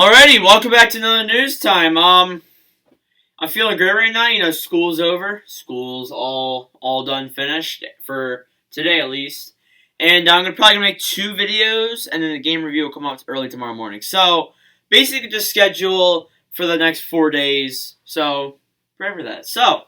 Alrighty, welcome back to another news time. I'm feeling great right now. School's over. School's all done, finished for today at least. And I'm probably gonna make 2 videos, and then the game review will come out early tomorrow morning. So basically, just schedule for the next 4 days. So pray for that. So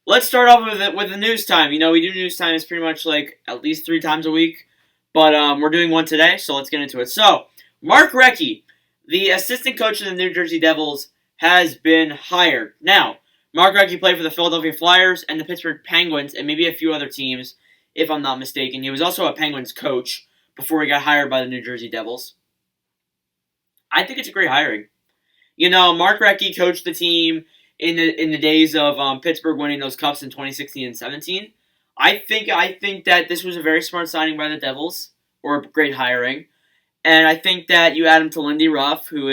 let's start off with the news time. We do news time is pretty much like at least 3 times a week, but we're doing one today. So let's get into it. So Mark Recchi, the assistant coach of the New Jersey Devils, has been hired. Now, Mark Recchi played for the Philadelphia Flyers and the Pittsburgh Penguins and maybe a few other teams, if I'm not mistaken. He was also a Penguins coach before he got hired by the New Jersey Devils. I think it's a great hiring. Mark Recchi coached the team in the days of Pittsburgh winning those cups in 2016 and 17. I think that this was a very smart signing by the Devils, or a great hiring. And I think that you add him to Lindy Ruff, who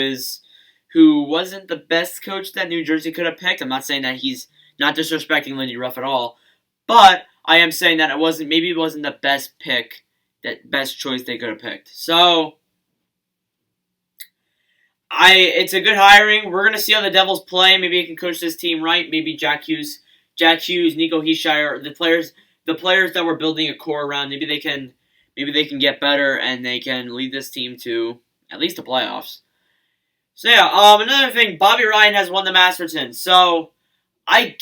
wasn't the best coach that New Jersey could have picked. I'm not saying that he's not disrespecting Lindy Ruff at all, but I am saying that it wasn't the best pick, that best choice they could have picked. So it's a good hiring. We're gonna see how the Devils play. Maybe he can coach this team right. Maybe Jack Hughes, Nico Hischier, the players that we're building a core around. Maybe they can get better and they can lead this team to at least the playoffs. So yeah, another thing, Bobby Ryan has won the Masterston. So we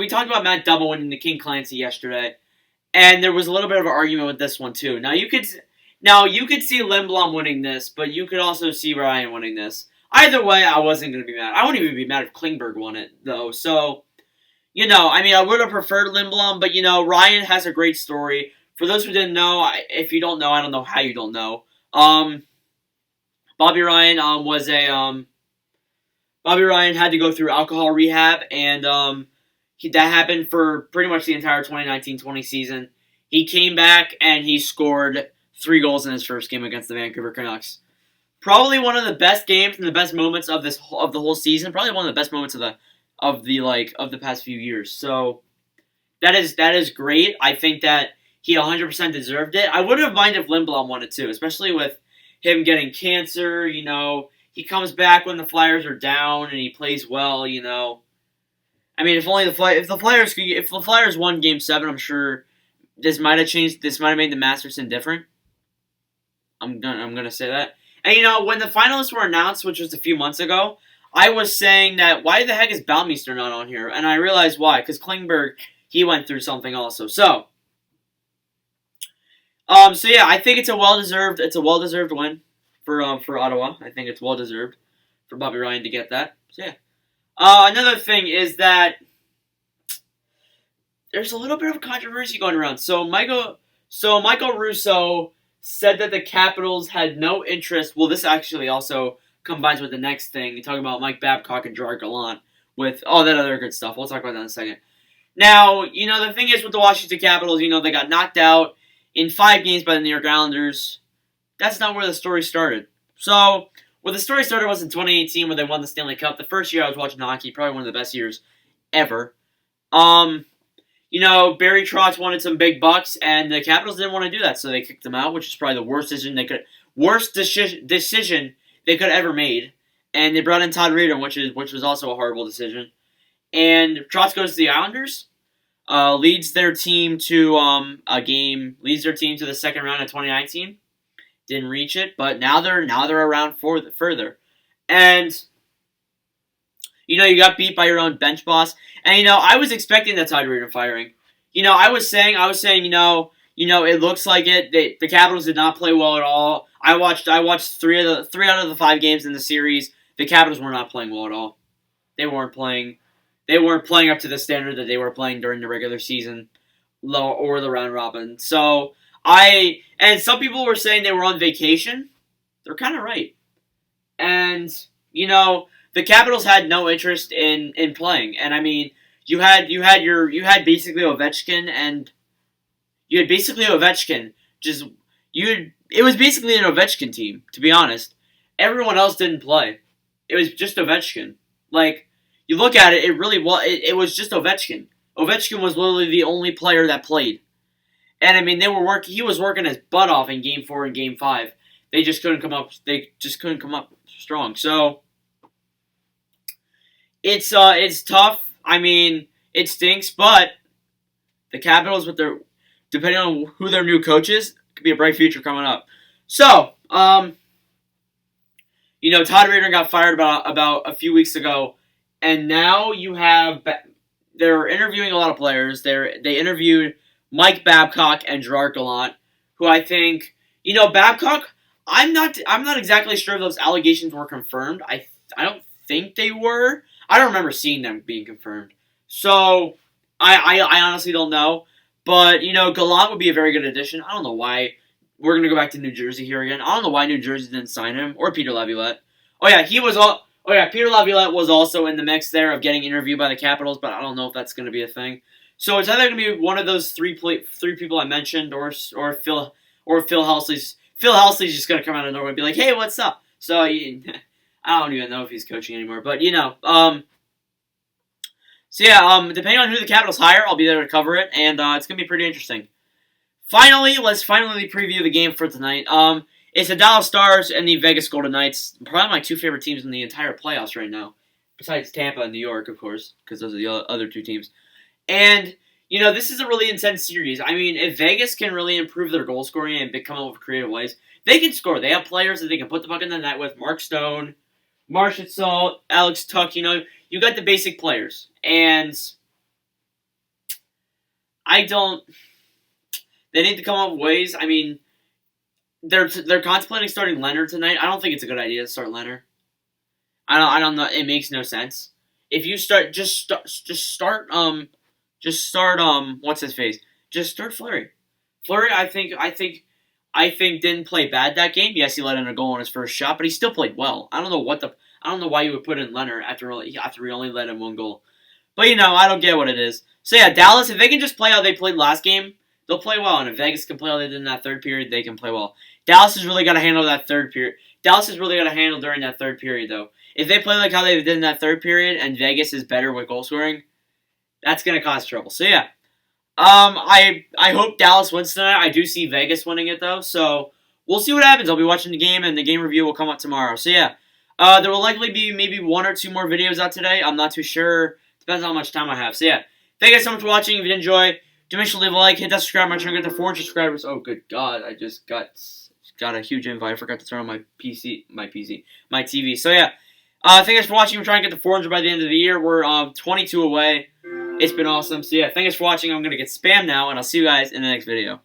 talked about Matt Double winning the King Clancy yesterday, and there was a little bit of an argument with this one too. Now you could see Lindblom winning this, but you could also see Ryan winning this. Either way, I wasn't going to be mad. I wouldn't even be mad if Klingberg won it though. So I would have preferred Lindblom, but Ryan has a great story. For those who didn't know, if you don't know, I don't know how you don't know. Bobby Ryan Bobby Ryan had to go through alcohol rehab, and that happened for pretty much the entire 2019-20 season. He came back and he scored 3 goals in his first game against the Vancouver Canucks. Probably one of the best games and the best moments of the whole season. Probably one of the best moments of the past few years. So that is great. I think that he 100% deserved it. I wouldn't have minded if Lindblom won it too, especially with him getting cancer. He comes back when the Flyers are down and he plays well. I mean, if the Flyers won Game 7, I'm sure this might have changed. This might have made the Masterston different. I'm gonna say that. And when the finalists were announced, which was a few months ago, I was saying that why the heck is Baumeister not on here? And I realized why, because Klingberg, he went through something also. So yeah, I think it's a well deserved win for Ottawa. I think it's well deserved for Bobby Ryan to get that. So yeah. Another thing is that there's a little bit of controversy going around. So Michael Russo said that the Capitals had no interest. Well, this actually also combines with the next thing. You talk about Mike Babcock and Gerard Gallant with all that other good stuff. We'll talk about that in a second. Now, the thing is with the Washington Capitals, they got knocked out in 5 games by the New York Islanders. That's not where the story started. So, where the story started was in 2018 when they won the Stanley Cup. The first year I was watching hockey, probably one of the best years ever. Barry Trotz wanted some big bucks, and the Capitals didn't want to do that, so they kicked them out, which is probably the worst decision they could have ever made. And they brought in Todd Reeder, which was also a horrible decision. And Trotz goes to the Islanders. Leads their team to the second round of 2019. Didn't reach it, but now they're around further. And you got beat by your own bench boss. And I was expecting that Todd Reeder firing. I was saying, it looks like it. The Capitals did not play well at all. I watched 3 out of the 5 games in the series. The Capitals were not playing well at all. They weren't playing up to the standard that they were playing during the regular season or the round robin. So and some people were saying they were on vacation. They're kind of right. And the Capitals had no interest in playing. And I mean, you had basically Ovechkin, and you had basically Ovechkin. It was basically an Ovechkin team, to be honest. Everyone else didn't play. It was just Ovechkin. Like, you look at it, it was just Ovechkin. Ovechkin was literally the only player that played. And I mean, he was working his butt off in Game 4 and Game 5. They just couldn't come up. strong. So it's tough. I mean, it stinks, but the Capitals, with their depending on who their new coach is, could be a bright future coming up. So, Todd Reardon got fired about a few weeks ago, and now you have they're interviewing a lot of players. They interviewed Mike Babcock and Gerard Gallant, who I think Babcock. I'm not exactly sure if those allegations were confirmed. I don't think they were. I don't remember seeing them being confirmed. So I honestly don't know. But Gallant would be a very good addition. I don't know why we're gonna go back to New Jersey here again. I don't know why New Jersey didn't sign him or Peter Laviolette. Peter Laviolette was also in the mix there of getting interviewed by the Capitals, but I don't know if that's gonna be a thing. So it's either gonna be one of those three people I mentioned, or Phil Housley's. Phil Housley's just gonna come out of nowhere and be like, "Hey, what's up?" So I don't even know if he's coaching anymore, but depending on who the Capitals hire, I'll be there to cover it, and it's gonna be pretty interesting. Let's finally preview the game for tonight. It's the Dallas Stars and the Vegas Golden Knights. Probably my two favorite teams in the entire playoffs right now, besides Tampa and New York, of course, because those are the other two teams. And this is a really intense series. I mean, if Vegas can really improve their goal scoring and come up with creative ways, they can score. They have players that they can put the puck in the net with. Mark Stone, Marchessault, Alex Tuch. You got the basic players, and they need to come up with ways. I mean, they're contemplating starting Leonard tonight. I don't think it's a good idea to start Leonard. I don't know. It makes no sense. If you start what's his face? Just start Fleury. Fleury, I think didn't play bad that game. Yes, he let in a goal on his first shot, but he still played well. I don't know why you would put in Leonard after we only let in one goal. But I don't get what it is. So yeah, Dallas, if they can just play how they played last game, they'll play well. And if Vegas can play how they did in that third period, they can play well. Dallas has really got to handle that third period. Dallas has really got to handle during that third period, though. If they play like how they did in that third period, and Vegas is better with goal scoring, that's gonna cause trouble. So yeah, I hope Dallas wins tonight. I do see Vegas winning it though, so we'll see what happens. I'll be watching the game, and the game review will come out tomorrow. So yeah, there will likely be maybe one or two more videos out today. I'm not too sure. Depends on how much time I have. So yeah, thank you guys so much for watching. If you did enjoy, do make sure to leave a like, hit that subscribe button, trying to get to 400 subscribers. Oh good God, I just got a huge invite. I forgot to turn on my TV. So yeah. Thank you guys for watching. We're trying to get to 400 by the end of the year. We're 22 away. It's been awesome. So yeah, thank you guys for watching. I'm going to get spammed now, and I'll see you guys in the next video.